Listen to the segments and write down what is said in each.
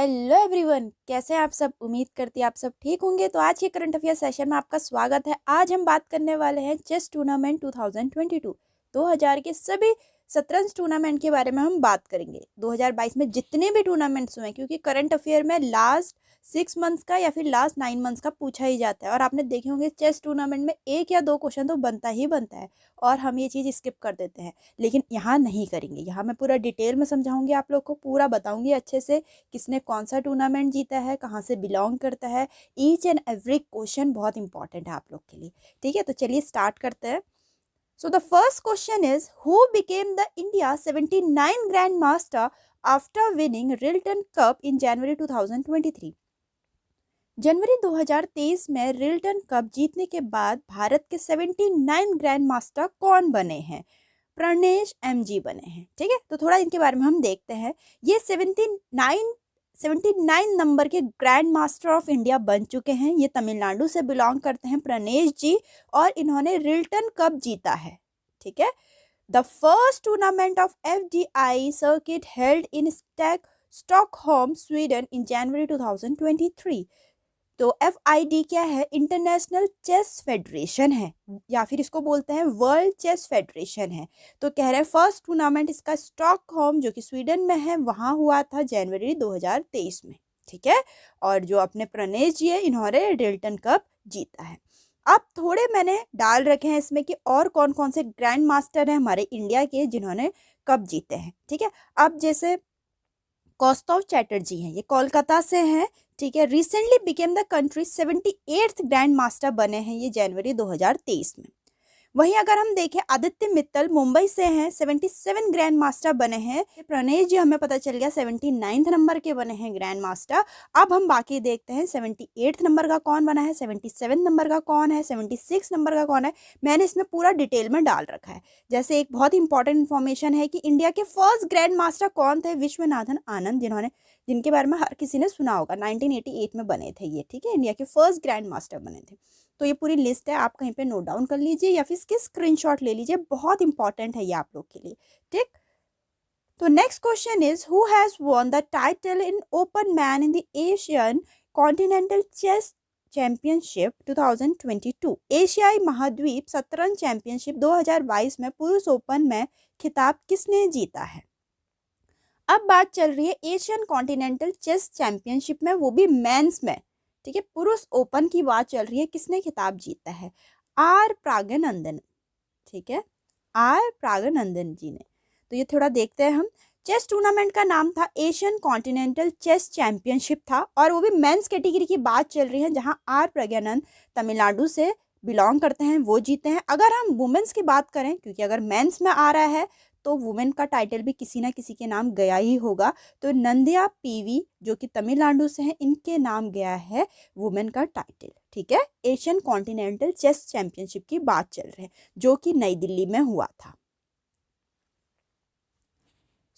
Hello everyone, कैसे हैं आप सब। उम्मीद करती है आप सब ठीक होंगे। तो आज के करंट अफेयर सेशन में आपका स्वागत है। आज हम बात करने वाले हैं चेस टूर्नामेंट 2022 2000 के सभी शतरंज टूर्नामेंट के बारे में हम बात करेंगे। 2022 में जितने भी टूर्नामेंट्स हुए, क्योंकि करंट अफेयर में लास्ट 6 मंथ्स का या फिर लास्ट 9 मंथ्स का पूछा ही जाता है। और आपने देखे होंगे चेस टूर्नामेंट में 1 या 2 क्वेश्चन तो बनता ही बनता है और हम ये चीज़ स्किप कर देते हैं। लेकिन यहाँ नहीं करेंगे, यहाँ मैं पूरा डिटेल में समझाऊंगी, आप लोग को पूरा बताऊंगी अच्छे से किसने कौन सा टूर्नामेंट जीता है, कहाँ से बिलोंग करता है। ईच एंड एवरी क्वेश्चन बहुत इंपॉर्टेंट है आप लोग के लिए। ठीक है, तो चलिए स्टार्ट करते हैं। So the first question is who became the India 79 grand master after winning Rilton cup in January 2023। जनवरी 2023 में रिल्टन कप जीतने के बाद भारत के 79 ग्रैंड मास्टर कौन बने हैं? प्रणेश एमजी बने हैं। ठीक है, तो थोड़ा इनके बारे में हम देखते हैं। ये 79 नंबर के ग्रैंड मास्टर ऑफ इंडिया बन चुके हैं। ये तमिलनाडु से बिलोंग करते हैं प्रणेश जी, और इन्होंने रिल्टन कप जीता है। ठीक है, the first tournament of FDI circuit held in Stockholm Sweden in January 2023। तो FID क्या है? इंटरनेशनल चेस फेडरेशन है, या फिर इसको बोलते हैं वर्ल्ड चेस फेडरेशन है। तो कह रहे हैं फर्स्ट टूर्नामेंट इसका स्टॉकहोम जो कि स्वीडन में है वहाँ हुआ था जनवरी 2023 में। ठीक है, और जो अपने प्रणेश जी है इन्होंने रिल्टन कप जीता है। अब थोड़े मैंने डाल रखे हैं इसमें कि और कौन कौन से ग्रैंड मास्टर हैं हमारे इंडिया के जिन्होंने कप जीते हैं। ठीक है, अब जैसे कौस्तव चैटर्जी हैं, ये कोलकाता से हैं। ठीक है, recently became the country 78th grand master बने हैं ये जनवरी 2023 में। वहीं अगर हम देखें आदित्य मित्तल मुंबई से हैं, 77 ग्रैंड मास्टर बने हैं। प्रणेश जी हमें पता चल गया 79 नंबर के बने हैं ग्रैंड मास्टर। अब हम बाकी देखते हैं 78 नंबर का कौन बना है, 77 नंबर का कौन है, 76 नंबर का कौन है। मैंने इसमें पूरा डिटेल में डाल रखा है। जैसे एक बहुत इंपॉर्टेंट इन्फॉर्मेशन है कि इंडिया के फर्स्ट ग्रैंड मास्टर कौन थे? विश्वनाथन आनंद, जिनके बारे में हर किसी ने सुना होगा। 1988 में बने थे ये। ठीक है, इंडिया के फर्स्ट ग्रैंड मास्टर बने थे। तो ये पूरी लिस्ट है, आप कहीं पे नोट डाउन कर लीजिए या फिर इसके स्क्रीनशॉट ले लीजिए, बहुत इंपॉर्टेंट है ये आप लोग के लिए। ठीक, तो next question is who has won the title in open man in the Asian continental chess championship 2022। एशियाई महाद्वीप शतरंज चैंपियनशिप 2022 में पुरुष ओपन में खिताब किसने जीता है? अब बात चल रही है एशियन कॉन्टिनेंटल चेस चैंपियनशिप में, वो भी मेंस में। ठीक है, पुरुष ओपन की बात चल रही है, किसने खिताब जीता है? आर प्रागनंदन। ठीक है, आर प्रागनंदन जी ने। तो ये थोड़ा देखते हैं हम। चेस टूर्नामेंट का नाम था एशियन कॉन्टिनेंटल चेस चैंपियनशिप था, और वो भी मेंस कैटेगरी की बात चल रही है, जहां आर प्रज्ञानंद तमिलनाडु से बिलोंग करते हैं, वो जीते हैं। अगर हम वुमेन्स की बात करें, क्योंकि अगर मेंस में आ रहा है तो वुमेन का टाइटल भी किसी ना किसी के नाम गया ही होगा। तो नंदिया PV जो कि तमिलनाडु से हैं, इनके नाम गया है वुमेन का टाइटल। ठीक है, एशियन कॉन्टिनेंटल चेस चैंपियनशिप की बात चल रही है जो कि नई दिल्ली में हुआ था।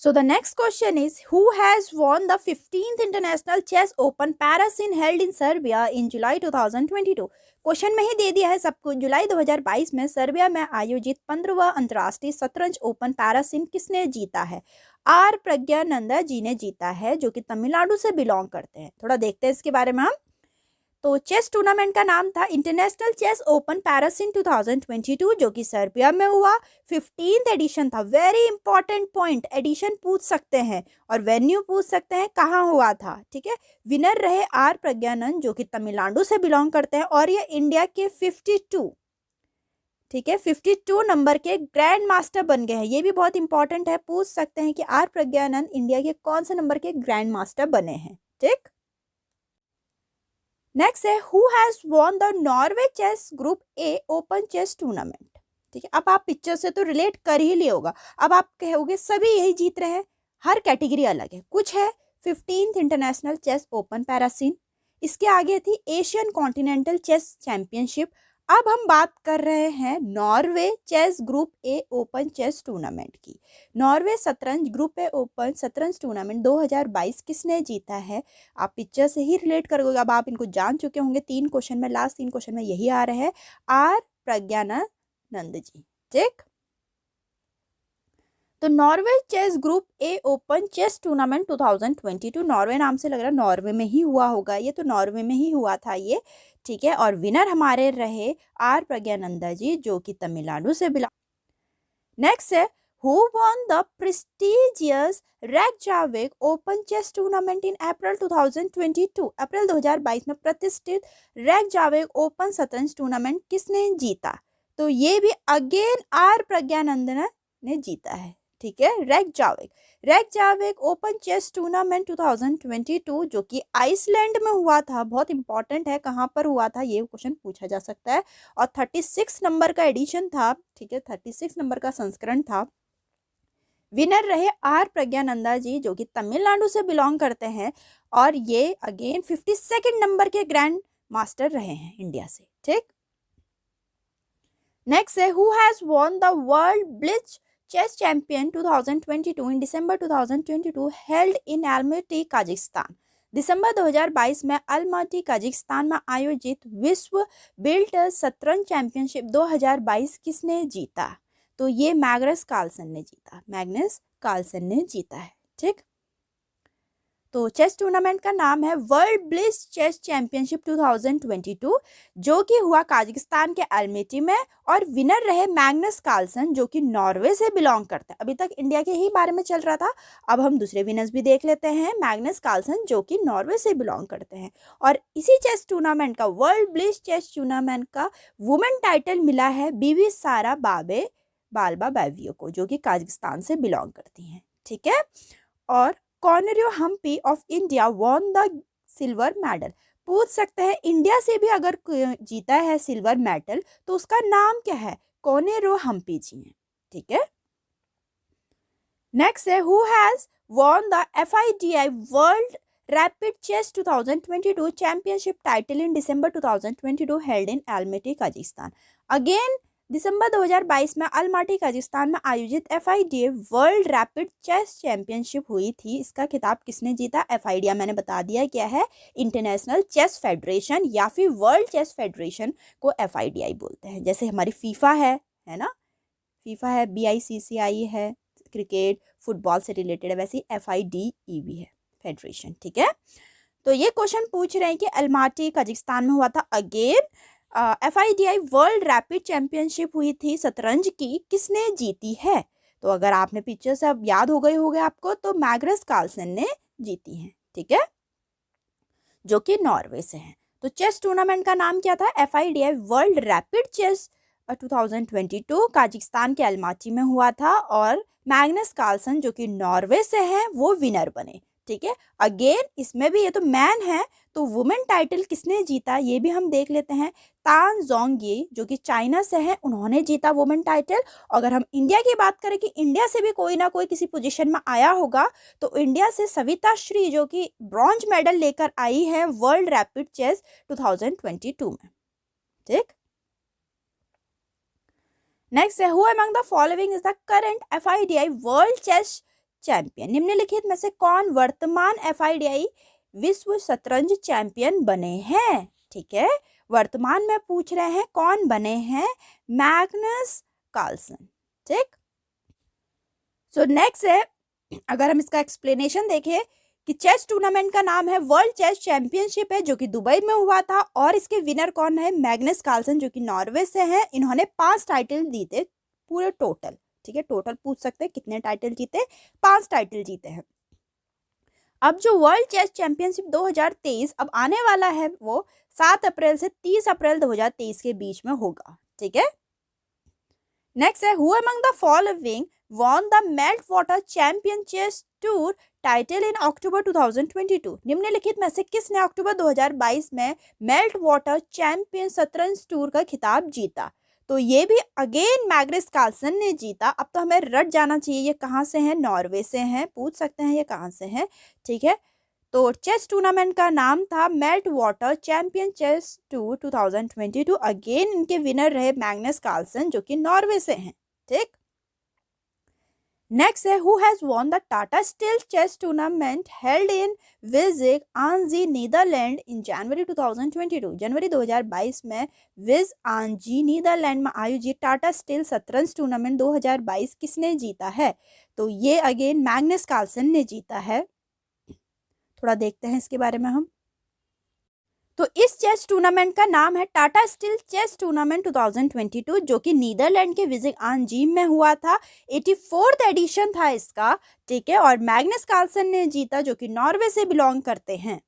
So the next question is who has won the 15th International Chess Open Paris held in Serbia in July 2022। Question में ही दे दिया है सबको। जुलाई 2022 में सर्बिया में आयोजित 15वां अंतर्राष्ट्रीय शतरंज ओपन पैरासिन किसने जीता है? आर प्रज्ञानंदा जी ने जीता है, जो कि तमिलनाडु से बिलोंग करते हैं। थोड़ा देखते हैं इसके बारे में हम। तो चेस टूर्नामेंट का नाम था इंटरनेशनल चेस ओपन पैरासिन 2022, जो कि सर्बिया में हुआ। 15th एडिशन था। वेरी इंपॉर्टेंट पॉइंट, एडिशन पूछ सकते हैं और वेन्यू पूछ सकते हैं, कहाँ हुआ था। ठीक है, विनर रहे आर प्रज्ञानंद जो कि तमिलनाडु से बिलोंग करते हैं, और ये इंडिया के 52, ठीक है, 52 नंबर के ग्रैंड मास्टर बन गए हैं। ये भी बहुत इंपॉर्टेंट है, पूछ सकते हैं कि आर प्रज्ञानंद इंडिया के कौन से नंबर के ग्रैंड मास्टर बने हैं। ठीक, नेक्स्ट है who has won the Norway chess group A open chess tournament. ठीक है, अब आप पिक्चर से तो रिलेट कर ही लिया होगा। अब आप कहोगे सभी यही जीत रहे हैं, हर कैटेगरी अलग है। कुछ है 15th इंटरनेशनल चेस ओपन पैरासिन, इसके आगे थी एशियन कॉन्टिनेंटल चेस चैंपियनशिप। अब हम बात कर रहे हैं Norway chess group A open chess tournament की। नॉर्वे शतरंज ग्रुप ए ओपन शतरंज टूर्नामेंट 2022 किसने जीता है? आप पिक्चर से ही रिलेट करोगे। अब आप इनको जान चुके होंगे। 3 क्वेश्चन में, लास्ट 3 क्वेश्चन में यही आ रहे हैं, आर प्रज्ञानंद जी। ठीक, तो Norway chess group A open chess tournament 2022, Norway नाम से लग रहा है नॉर्वे में ही हुआ होगा, ये तो नॉर्वे में ही हुआ था ये, ठीक है। और विनर हमारे रहे आर प्रज्ञानंदा जी, जो कि तमिलनाडु से बिलोंग। नेक्स्ट है, who won the prestigious Reykjavik open chess tournament in April 2022, अप्रैल 2022 में प्रतिष्ठित रेकजाविक ओपन शतरंज टूर्नामेंट किसने जीता? तो ये भी अगेन आर प्रज्ञानंदन ने जीता है, ठीक है। रेकजाविक ओपन चेस टूर्नामेंट 2022 जो कि आइसलैंड में हुआ था, बहुत इंपॉर्टेंट है कहाँ पर हुआ था, ये क्वेश्चन पूछा जा सकता है। और 36 नंबर का एडिशन था, ठीक है, 36 नंबर का संस्करण था। विनर रहे आर प्रज्ञानंदा जी, जो कि तमिलनाडु से बिलोंग करते हैं, और ये अगेन 52 नंबर के ग्रैंड मास्टर रहे हैं इंडिया से, ठीक। नेक्स्ट है, who has won the world blitz chess champion 2022 in December 2022 held in Almaty Kazakhstan. दिसंबर 2022 में अल्माटी काजाकिस्तान में आयोजित विश्व बिल्ट शतरंज चैंपियनशिप 2022 किसने जीता? तो ये मैग्नस कार्लसन ने जीता, मैग्नस कार्लसन ने जीता है, ठीक। तो चेस टूर्नामेंट का नाम है वर्ल्ड ब्लिट्ज चेस चैंपियनशिप 2022, जो कि हुआ काजाकिस्तान के अल्मेटी में, और विनर रहे मैग्नस कार्लसन, जो कि नॉर्वे से बिलोंग करते हैं। अभी तक इंडिया के ही बारे में चल रहा था, अब हम दूसरे विनर्स भी देख लेते हैं। मैग्नस कार्लसन जो कि नॉर्वे से बिलोंग करते हैं, और इसी चेस टूर्नामेंट का, वर्ल्ड ब्लिट्ज चेस टूर्नामेंट का वुमेन टाइटल मिला है बीवी सारा बाल्बाबावियो को, जो कि काजाकिस्तान से बिलोंग करती हैं, ठीक है। और Koneru Humpy of India won the silver medal. पूछ सकते हैं इंडिया से भी अगर जीता है सिल्वर मेडल तो उसका नाम क्या है? कॉर्नेरियो हम्पी जी हैं, ठीक है। नेक्स्ट है, who has won the FIDE world rapid chess 2022 championship title in December 2022 held in Almaty Kazakhstan. Again दिसंबर 2022 में अल्माटी काजाकिस्तान में आयोजित FIDE world rapid chess championship हुई थी। इसका खिताब किसने जीता? FIDE मैंने बता दिया क्या है, इंटरनेशनल चेस फेडरेशन या फिर वर्ल्ड चेस फेडरेशन को FIDE बोलते हैं। जैसे हमारी फीफा है ना, फीफा है, BICCI है, क्रिकेट फुटबॉल से रिलेटेड है, वैसे FIDE भी है, फेडरेशन, ठीक है। तो ये क्वेश्चन पूछ रहे हैं कि अल्माटी काजाकिस्तान में हुआ था। Again FIDE world rapid championship हुई थी शतरंज की, किसने जीती है? तो अगर आपने पिक्चर से अब याद हो गए होंगे आपको, तो मैग्नस कार्लसन ने जीती हैं, ठीक है, जो कि नॉर्वे से हैं। तो चेस टूर्नामेंट का नाम क्या था? FIDE world rapid chess 2022 Kazakhstan के अल्माटी में हुआ था, और मैग्नस कार्लसन जो कि नॉर्वे से हैं वो विनर बने, ठीक है। अगेन इसमें भी ये तो मैन है, तो वुमेन टाइटल किसने जीता ये भी हम देख लेते हैं। तान जोंगी जो कि चाइना से हैं, उन्होंने जीता वुमेन टाइटल। अगर हम इंडिया की बात करें कि इंडिया से भी कोई ना कोई किसी पोजीशन में आया होगा, तो इंडिया से सविता श्री जो कि ब्रॉन्ज मेडल लेकर आई है वर्ल्ड रैपिड चेस 2022 में, ठीक। नेक्स्ट है, who among the following is the current FIDE world chess champion. निम्नलिखित में से कौन वर्तमान FIDE विश्व शतरंज चैंपियन बने हैं? ठीक है, वर्तमान में पूछ रहे हैं कौन बने हैं? मैग्नस कार्लसन, ठीक। सो नेक्स्ट है, अगर हम इसका एक्सप्लेनेशन देखें कि चेस टूर्नामेंट का नाम है वर्ल्ड चेस चैंपियनशिप है, जो कि दुबई में हुआ था, और इसके विनर कौन है? मैग्नस कार्लसन जो कि नॉर्वे से हैं। इन्होंने 5 टाइटल जीते पूरे टोटल, ठीक है। टोटल पूछ सकते हैं कितने टाइटल जीते? 5 टाइटल जीते हैं। अब जो वर्ल्ड चेस चैंपियनशिप 2023 अब आने वाला है, वो 7 अप्रैल से 30 अप्रैल 2023 के बीच में होगा, ठीक है। नेक्स्ट है, who among the following won the Meltwater champion chess tour title in October 2022। निम्नलिखित में से किसने अक्टूबर 2022 में मेल्ट वाटर चैंपियन शतरंज टूर का खिताब जीता? तो ये भी अगेन मैग्नस कार्लसन ने जीता। अब तो हमें रट जाना चाहिए ये कहाँ से हैं? नॉर्वे से हैं। पूछ सकते हैं ये कहाँ से हैं, ठीक है। तो चेस टूर्नामेंट का नाम था Meltwater champion chess tour 2022। Again इनके विनर रहे मैग्नस कार्लसन जो कि नॉर्वे से हैं, ठीक। नेक्स्ट है, who has won the Tata Steel chess tournament held in Wijk aan Zee Netherlands in January 2022। जनवरी 2022 में विज आंजी नीदरलैंड में आयोजित टाटा स्टील शतरंज टूर्नामेंट 2022 किसने जीता है? तो ये अगेन मैग्नस कार्लसन ने जीता है। थोड़ा देखते हैं इसके बारे में हम। तो इस चेस टूर्नामेंट का नाम है टाटा स्टील चेस टूर्नामेंट 2022, जो कि नीदरलैंड के विजिग आन जीम में हुआ था। 84th एडिशन था इसका, ठीक है। और मैग्नस कार्लसन ने जीता, जो कि नॉर्वे से बिलोंग करते हैं।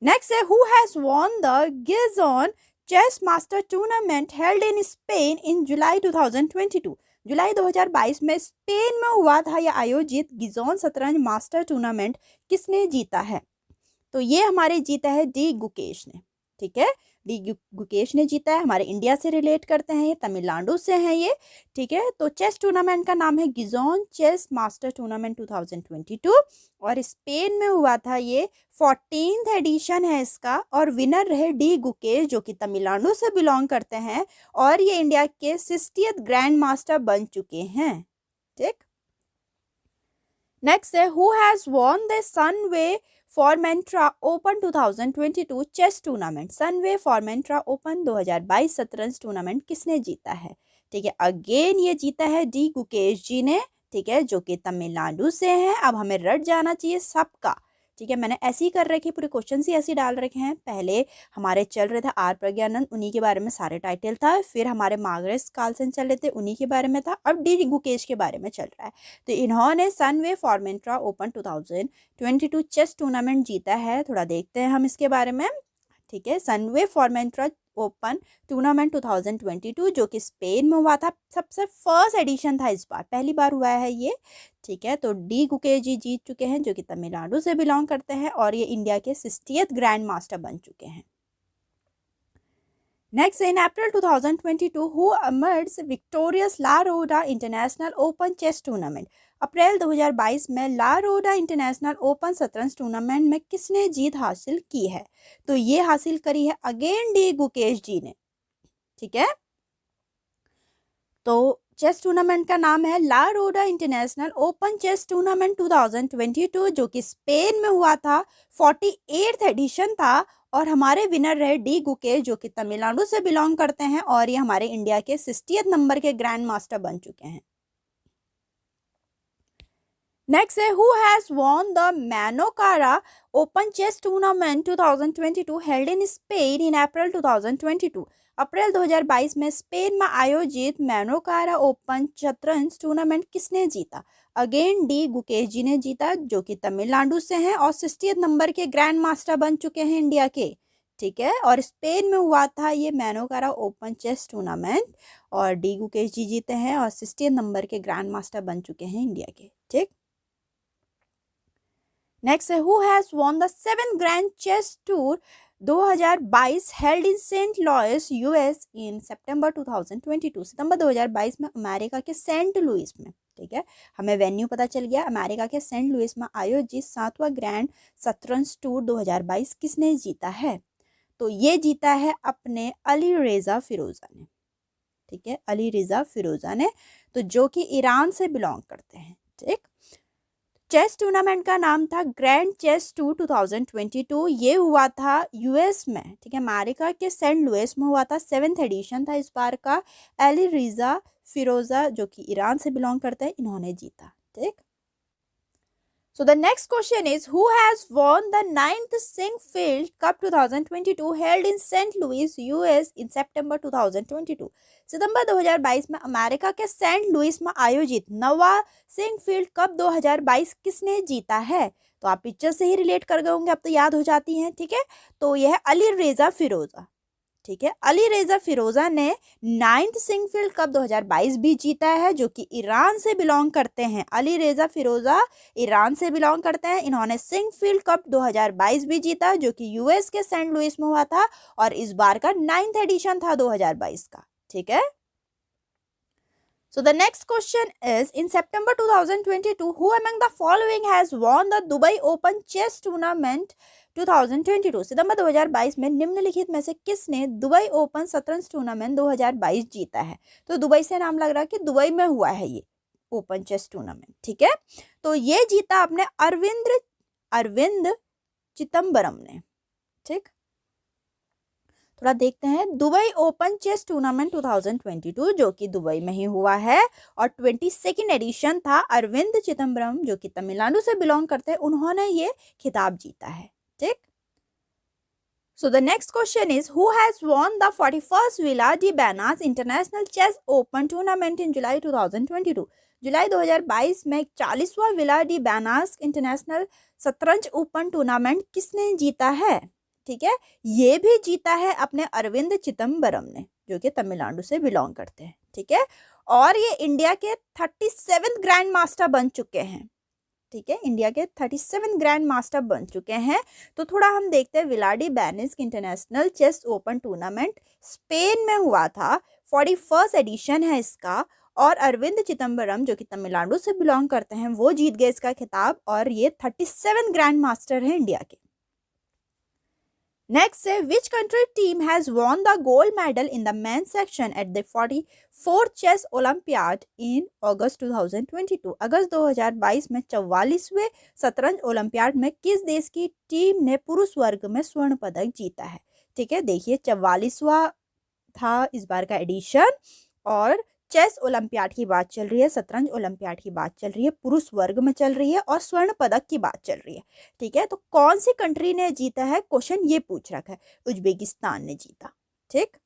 नेक्स्ट है who has won the Gijon chess master tournament held in Spain in July 2022। जुलाई 2022 में स्पेन में हुआ था यह आयोजित गिजॉन शतरंज मास्टर टूर्नामेंट किसने जीता है? तो ये हमारे जीता है डी गुकेश ने, ठीक है। डी गुकेश ने जीता है। हमारे इंडिया से रिलेट करते हैं, ये तमिलनाडु से हैं ये, ठीक है। तो चेस टूर्नामेंट का नाम है गिजॉन चेस मास्टर टूर्नामेंट 2022 और स्पेन में हुआ था ये। 14th एडिशन है इसका और विनर रहे डी गुकेश, जो कि तमिलनाडु से बिलोंग करते हैं और ये इंडिया के 60th ग्रैंड मास्टर बन चुके हैं, ठीक। नेक्स्ट है who has won the Sunway Formentera open 2022 chess tournament. Sunway Formentera open 2022 शतरंज टूर्नामेंट किसने जीता है? ठीक है, अगेन ये जीता है डी गुकेश जी ने, ठीक है, जो कि तमिलनाडु से हैं। अब हमें रट जाना चाहिए सबका, ठीक है। मैंने ऐसे ही कर रखे, पूरे क्वेश्चन ही ऐसे डाल रखे हैं। पहले हमारे चल रहे थे आर प्रज्ञानंद, उन्हीं के बारे में सारे टाइटल था। फिर हमारे मैग्नस कार्लसन चल रहे थे, उन्हीं के बारे में था। अब डी गुकेश के बारे में चल रहा है। तो इन्होंने सनवे फॉर्मेंट्रा ओपन 2022 चेस टूर्नामेंट जीता है। थोड़ा देखते हैं हम इसके बारे में, ठीक है। सनवे फॉर्मेंट्रा ओपन टूर्नामेंट 2022 जो कि स्पेन में हुआ था, सबसे फर्स्ट एडिशन था, इस बार पहली बार हुआ है ये, ठीक है। तो डी गुकेश जी जीत चुके हैं, जो कि तमिलनाडु से बिलोंग करते हैं और ये इंडिया के 60th ग्रैंड मास्टर बन चुके हैं। Next in April 2022 who emerged victorious La Roda international open chess tournament. अप्रैल 2022 में ला रोडा इंटरनेशनल ओपन शतरंज टूर्नामेंट में किसने जीत हासिल की है? तो ये हासिल करी है अगेन डी गुकेश जी ने, ठीक है। तो चेस टूर्नामेंट का नाम है ला Roda international open chess tournament 2022, जो कि स्पेन में हुआ था। 48th एडिशन था और हमारे विनर रहे डी गुकेश, जो कि तमिलनाडु से बिलोंग करते हैं और ये हमारे इंडिया के 60th नंबर के ग्रैंड मास्टर बन चुके हैं। नेक्स्ट है हु हैज वॉन द मैनोकारा open chess tournament 2022 held in Spain in April 2022। अप्रैल 2022 में स्पेन में आयोजित मैनोकारा ओपन शतरंज टूर्नामेंट किसने जीता? अगेन डी गुकेश जी ने जीता, जो कि तमिलनाडु से हैं और 60th नंबर के ग्रैंड मास्टर बन चुके हैं इंडिया के, ठीक है। और स्पेन में हुआ था ये मैनोकारा ओपन चेस टूर्नामेंट और डी गुकेश जी जीते हैं और 60th नंबर के ग्रैंड मास्टर बन चुके हैं इंडिया के, ठीक। नेक्स्ट है who has won the 7th grand chess tour 2022 held in Saint Louis US in September 2022। सितंबर 2022 में अमेरिका के सेंट लुइस में, ठीक है। हमें वेन्यू पता चल गया, अमेरिका के सेंट लुइस में आयोजित 7वां ग्रैंड शतरंज टूर 2022 किसने जीता है? तो ये जीता है अपने अली रेजा फिरोजा ने, ठीक है, अली रेजा फिरोजा ने, तो जो कि ईरान से बिलोंग करते हैं, ठीक। चेस टूर्नामेंट का नाम था ग्रैंड चेस टूर 2022। ये हुआ था यूएस में, ठीक है, अमेरिका के सेंट लुइस में हुआ था। 7th एडिशन था इस बार का। अली रेजा फिरोजा, जो कि ईरान से बिलोंग करते हैं, इन्होंने जीता, ठीक। So the next question is who has won the 9th Sinquefield Cup 2022 held in St. Louis, US in September 2022। सितंबर 2022 में अमेरिका के सेंट लुइस में आयोजित 9वां सिंकफील्ड कप 2022 किसने जीता है? तो आप पिक्चर से ही रिलेट कर गए होंगे, अब तो याद हो जाती हैं, ठीक है। तो यह है अली रेजा फिरोजा, ठीक है। अली रेजा फिरोजा ने 9th सिंकफील्ड कप 2022 भी जीता है, जो कि ईरान से बिलोंग करते हैं। अली रेजा फिरोजा ईरान से बिलोंग करते हैं। इन्होंने सिंकफील्ड कप 2022 भी जीता, जो कि यूएस के सेंट लुइस में हुआ था और इस बार का 9th एडिशन था 2022 का, ठीक है। So the next question is in September 2022 who among the following has won the Dubai Open Chess Tournament 2022। सितंबर 2022 में निम्नलिखित में से किसने दुबई ओपन शतरंज टूर्नामेंट 2022 जीता है? तो दुबई से नाम लग रहा है कि दुबई में हुआ है ये ओपन चेस टूर्नामेंट, ठीक है। तो ये जीता अपने अरविंद चिदम्बरम ने, ठीक। थोड़ा देखते हैं। दुबई ओपन चेस टूर्नामेंट 2022 जो कि दुबई में ही हुआ है और 22nd एडिशन था। अरविंद चिदम्बरम जो कि तमिलनाडु से बिलोंग करते हैं, उन्होंने ये खिताब जीता है। ठीक। So the next question is, who has won the 41st Villa de Banas International Chess Open Tournament in July 2022? जुलाई 2022 में 40वां विला डी बैनास इंटरनेशनल शतरंज ओपन टूर्नामेंट किसने जीता है? ठीक है, ये भी जीता है अपने अरविंद चिदम्बरम ने, जो कि तमिलनाडु से बिलोंग करते हैं। ठीक है, और ये इंडिया के 37 ग्रैंड मास्टर बन चुके हैं। ठीक है, इंडिया के 37 ग्रैंड मास्टर बन चुके हैं। तो थोड़ा हम देखते हैं, Villa de Benasque international chess open tournament Spain में हुआ था, 41st एडिशन है इसका, और अरविंद चिदम्बरम जो कि तमिलनाडु से बिलोंग करते हैं वो जीत गए इसका खिताब, और ये 37 ग्रैंड मास्टर है इंडिया के। नेक्स्ट है, which country team has won the gold medal in the men's section at the 44th chess Olympiad in August 2022? अगस्त 2022 में 44वें शतरंज ओलंपियाड में किस देश की टीम ने पुरुष वर्ग में स्वर्ण पदक जीता है? ठीक है, देखिए 44वां था इस बार का एडिशन, और चेस ओलंपियाड की बात चल रही है, शतरंज ओलंपियाड की बात चल रही है, पुरुष वर्ग में चल रही है, और स्वर्ण पदक की बात चल रही है। ठीक है, तो कौन सी कंट्री ने जीता है, क्वेश्चन ये पूछ रखा है। उज्बेकिस्तान ने जीता। ठीक,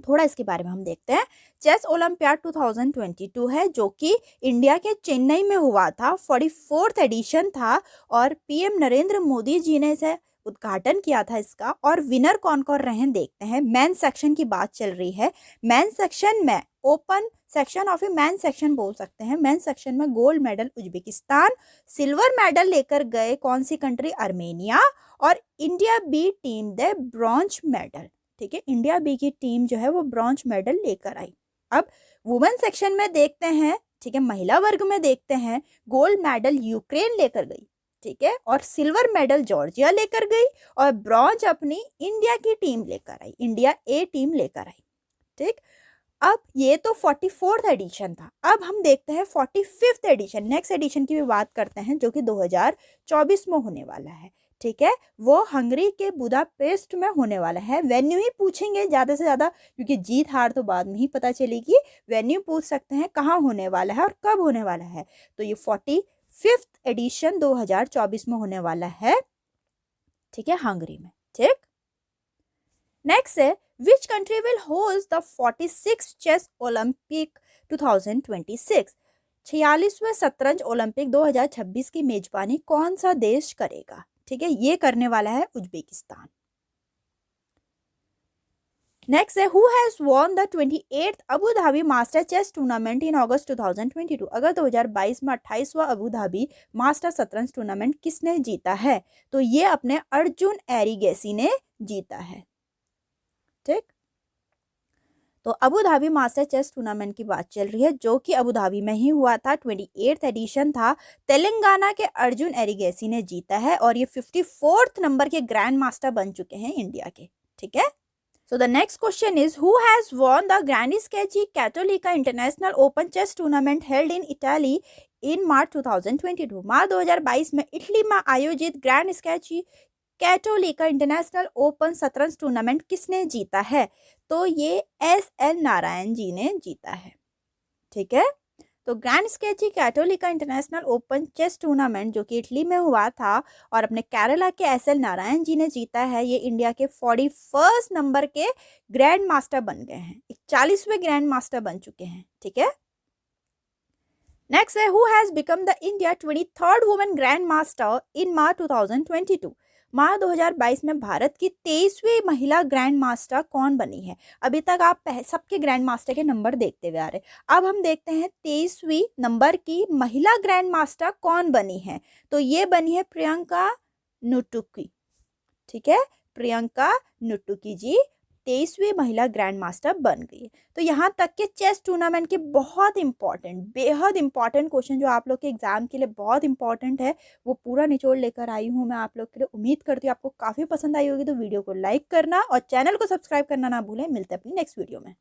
थोड़ा इसके बारे में हम देखते हैं। चेस ओलंपियाड 2022 है जो कि इंडिया के चेन्नई में हुआ था, 44th एडिशन था, और पीएम नरेंद्र मोदी जी ने इसे उद्घाटन किया था इसका। और विनर कौन कौन रहे देखते हैं। मेन सेक्शन की बात चल रही है। मेन सेक्शन में, open section of A main section बोल सकते हैं, मेन सेक्शन में gold medal Uzbekistan, silver medal लेकर गए कौन सी कंट्री, आर्मेनिया, और इंडिया बी टीम दे ब्रॉन्ज मेडल। ठीक है, इंडिया बी की टीम जो है वो ब्रॉन्ज मेडल लेकर आई। अब वुमेन सेक्शन में देखते हैं। ठीक है, महिला वर्ग में देखते हैं, गोल्ड मेडल यूक्रेन लेकर गई। ठीक है, और सिल्वर मेडल जॉर्जिया लेकर गई, और ब्रॉन्ज अपनी इंडिया की टीम लेकर आई, इंडिया ए टीम लेकर आई। ठीक, अब ये तो 44th एडिशन था। अब हम देखते हैं 45th एडिशन, नेक्स्ट एडिशन की भी बात करते हैं, जो कि 2024 में होने वाला है। ठीक है, वो हंगरी के बुदापेस्ट में होने वाला है। वेन्यू ही पूछेंगे ज़्यादा से ज़्यादा, क्योंकि जीत हार तो बाद में ही पता चलेगी। वेन्यू पूछ सकते हैं कहाँ होने वाला है और कब होने वाला है। तो ये 45th एडिशन 2024 में होने वाला है। ठीक है, हंगरी में। ठीक, नेक्स्ट है, which country will host the 46th chess Olympic 2026? 46वें शतरंज ओलंपिक 2026 की मेजबानी कौन सा देश करेगा? ठीक है, ये करने वाला है उज्बेकिस्तान। नेक्स्ट है, who has won the 28th Abu Dhabi master chess tournament in August 2022? अगस्त 2022 में 28वां अबू धाबी मास्टर शतरंज टूर्नामेंट किसने जीता है? तो ये अपने अर्जुन एरिगेसी ने जीता है। ठीक, तो Abu Dhabi master chess tournament की बात चल रही है, जो कि अबू धाबी में ही हुआ था, 28th एडिशन था। तेलंगाना के अर्जुन एरिगेसी ने जीता है, और ये 54th नंबर के ग्रैंड मास्टर बन चुके हैं इंडिया के। ठीक है, so the next question is, who has won the Grandi Sketchy Cattolica International Open Chess Tournament held in Italy in March 2022? मार्च 2022 में इटली में आयोजित grand Scacchi Cattolica international open शतरंज टूर्नामेंट किसने जीता है? तो ये SL नारायण जी ने जीता है। ठीक है, तो grand Scacchi Cattolica international open chess tournament जो कि इटली में हुआ था और अपने केरला के SL नारायण जी ने जीता है। ये इंडिया के 41st नंबर के ग्रैंड मास्टर बन गए हैं, 41वें ग्रैंड मास्टर बन चुके हैं। ठीक है, नेक्स्ट है, who has become the India 23rd women grand master in March 2022? मार्च 2022 में भारत की 23वीं महिला ग्रैंड मास्टर कौन बनी है? अभी तक आप सबके ग्रैंड मास्टर के नंबर देखते हुए आ रहे। अब हम देखते हैं 23वीं नंबर की महिला ग्रैंड मास्टर कौन बनी है। तो ये बनी है प्रियंका नुटुकी। ठीक है, प्रियंका नुटुकी जी 23वीं महिला ग्रैंड मास्टर बन गई। तो यहाँ तक के चेस टूर्नामेंट के बहुत इंपॉर्टेंट, बेहद इंपॉर्टेंट क्वेश्चन जो आप लोग के एग्जाम के लिए बहुत इंपॉर्टेंट है, वो पूरा निचोड़ लेकर आई हूँ मैं आप लोग के लिए। उम्मीद करती हूँ आपको काफ़ी पसंद आई होगी। तो वीडियो को लाइक करना और चैनल को सब्सक्राइब करना ना भूलें। मिलते हैं अपनी नेक्स्ट वीडियो में।